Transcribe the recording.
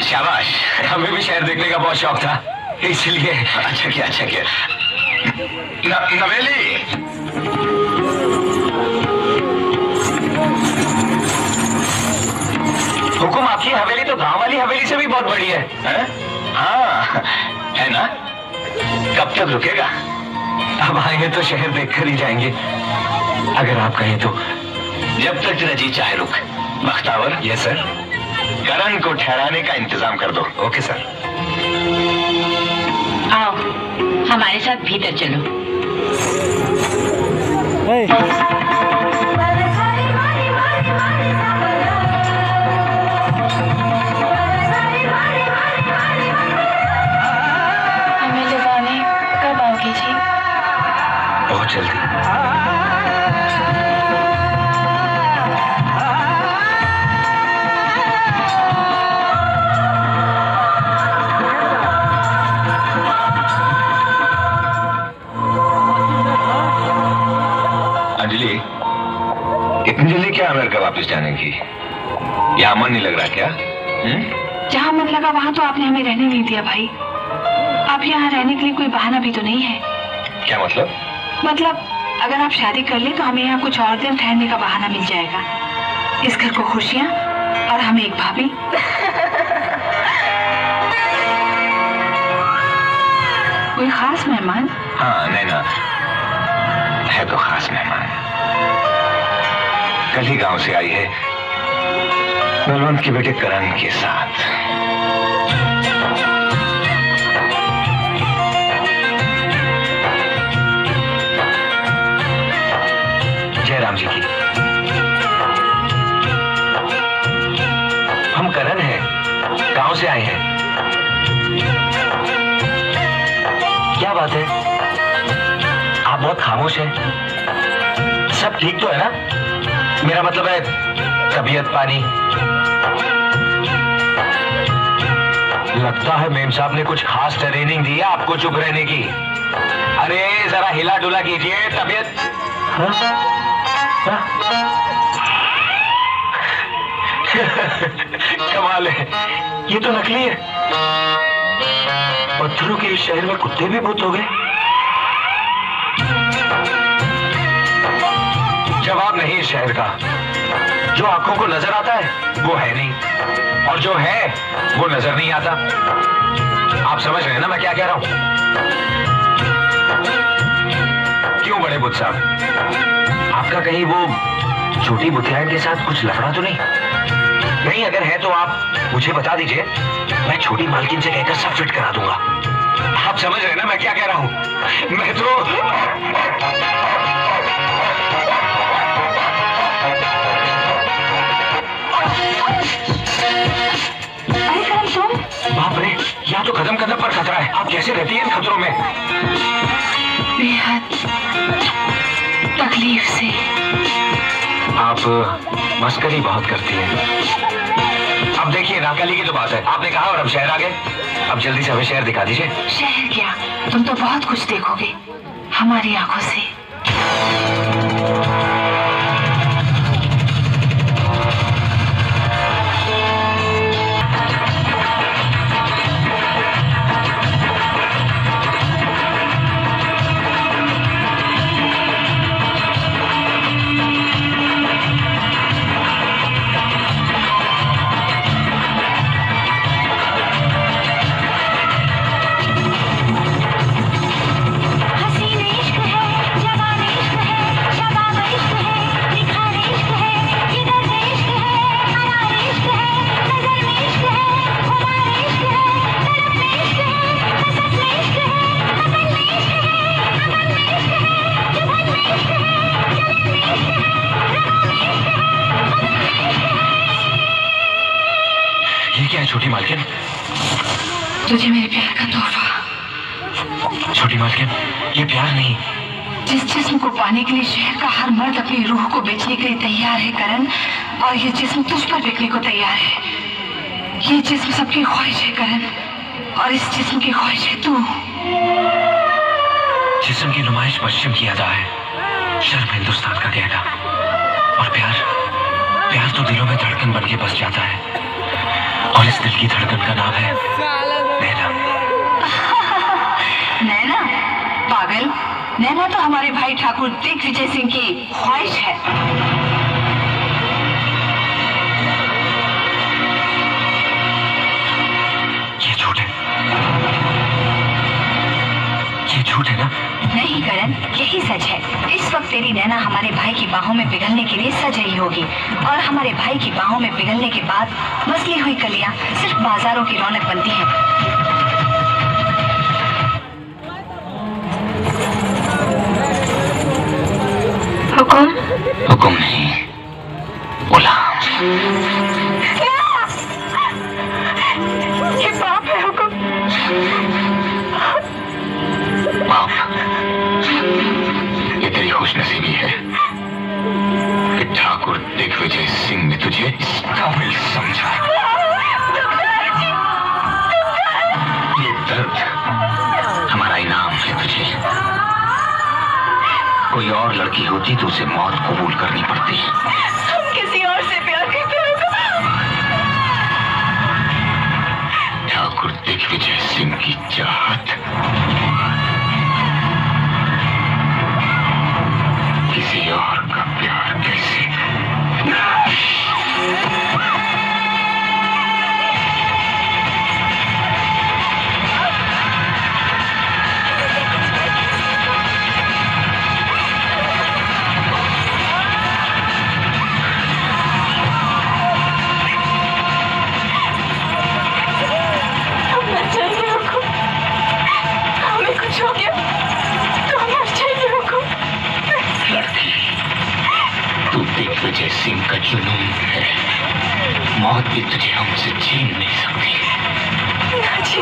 शाबाश, हमें भी शहर देखने का बहुत शौक था, इसलिए। अच्छा किया। नवेली, हुकुम, आपकी हवेली तो गांव वाली हवेली से भी बहुत बड़ी है। हाँ है ना? कब तक रुकेगा? अब आएंगे तो शहर देखकर ही जाएंगे, अगर आप कहें तो। जब तक तेरा जी चाहे रुक। बख्तावर। Yes sir. करण को ठहराने का इंतजाम कर दो। Okay sir. आओ हमारे साथ भीतर चलो। हमें लगाने कब आओगे जी? बहुत जल्दी। अंजलि, इतनी जल्दी क्या अमेरिका वापस जाने की? यहाँ मन नहीं लग रहा क्या? जहाँ मन लगा वहाँ तो आपने हमें रहने नहीं दिया भाई। अब यहाँ रहने के लिए कोई बहाना भी तो नहीं है। क्या मतलब? मतलब अगर आप शादी कर ले तो हमें यहाँ कुछ और दिन ठहरने का बहाना मिल जाएगा। इस घर को खुशियाँ और हमें एक भाभी। कोई खास मेहमान? हाँ नैना है तो खास मेहमान। कल ही गांव से आई है, बलवंत के बेटे करण के साथ। जयराम जी की। हम करण हैं, गांव से आए हैं। क्या बात है, आप बहुत खामोश हैं। सब ठीक तो है ना? मेरा मतलब है तबीयत पानी। लगता है मेम साहब ने कुछ खास ट्रेनिंग दी है आपको चुप रहने की। अरे जरा हिला डुला कीजिए, तबीयत। कमाल है, ये तो नकली है। पत्थरों के इस शहर में कुत्ते भी भूत हो गए। जवाब नहीं इस शहर का। जो आंखों को नजर आता है वो है नहीं, और जो है वो नजर नहीं आता। आप समझ रहे हैं ना मैं क्या कह रहा हूं? क्यों बड़े बुद्ध साहब, आपका कहीं वो छोटी बुद्धियान के साथ कुछ लफड़ा तो नहीं? नहीं, अगर है तो आप मुझे बता दीजिए, मैं छोटी मालकिन से कहकर सब फिट करा दूंगा। आप समझ रहे हैं ना मैं क्या कह रहा हूं? मैं तो बाप रे, यहाँ तो कदम कदम पर खतरा है। आप कैसे रहती हैं इन खतरों में? बेहद तकलीफ से। आप मस्करी बहुत करती हैं। अब देखिए नाकाली की तो बात है, आपने कहा और अब शहर आ गए। अब जल्दी से हमें शहर दिखा दीजिए। शहर क्या, तुम तो बहुत कुछ देखोगे हमारी आंखों से। छोटी मालकिन, तुझे मेरे प्यार का तोहफा। छोटी मालकिन, ये प्यार नहीं। जिस जिस्म को पाने के लिए शहर का हर मर्द अपनी रूह को बेचने के लिए तैयार है करण, और ये जिस्म तुझ पर बिकने को तैयार है। ये जिस्म सबकी ख्वाहिश है करण, और इस जिस्म की ख्वाहिश है तू। जिस्म की नुमाइश पश्चिम की अदा है, शर्म हिंदुस्तान का गहना, और प्यार प्यार तो दिलों में धड़कन बन के बस जाता है, और इस दिल की धड़कन का नाम है नैना। नैना? पागल, नैना तो हमारे भाई ठाकुर दिग्विजय सिंह की ख्वाहिश है। ये झूठ है, ये झूठ है ना? नहीं करण, यही सच है। इस वक्त तेरी नैना हमारे भाई की बाहों में पिघलने के लिए सज रही होगी, और हमारे भाई की बाहों में पिघलने के बाद मसली हुई कलियां सिर्फ बाजारों की रौनक बनती है। हुकुम? हुकुम नहीं, गुलाम। ये पाप है हुकुम। पाप? ये तेरी खुशनसीबी है कि ठाकुर दिग्विजय सिंह ने तुझे इस काबिल समझा। ये दर्द हमारा इनाम है तुझे। कोई और लड़की होती तो उसे मौत कबूल करनी पड़ती। हम किसी और से प्यार करते हैं। ठाकुर दिग्विजय सिंह की चाहत किसी और का प्यार कैसे? हमें कुछ हो गया तो हम मर जाएंगे हुकुम। लड़की, तू दिग्विजय सिंह का जुनून है। मौत भी तुझे हमसे छीन नहीं सकती। ना जी।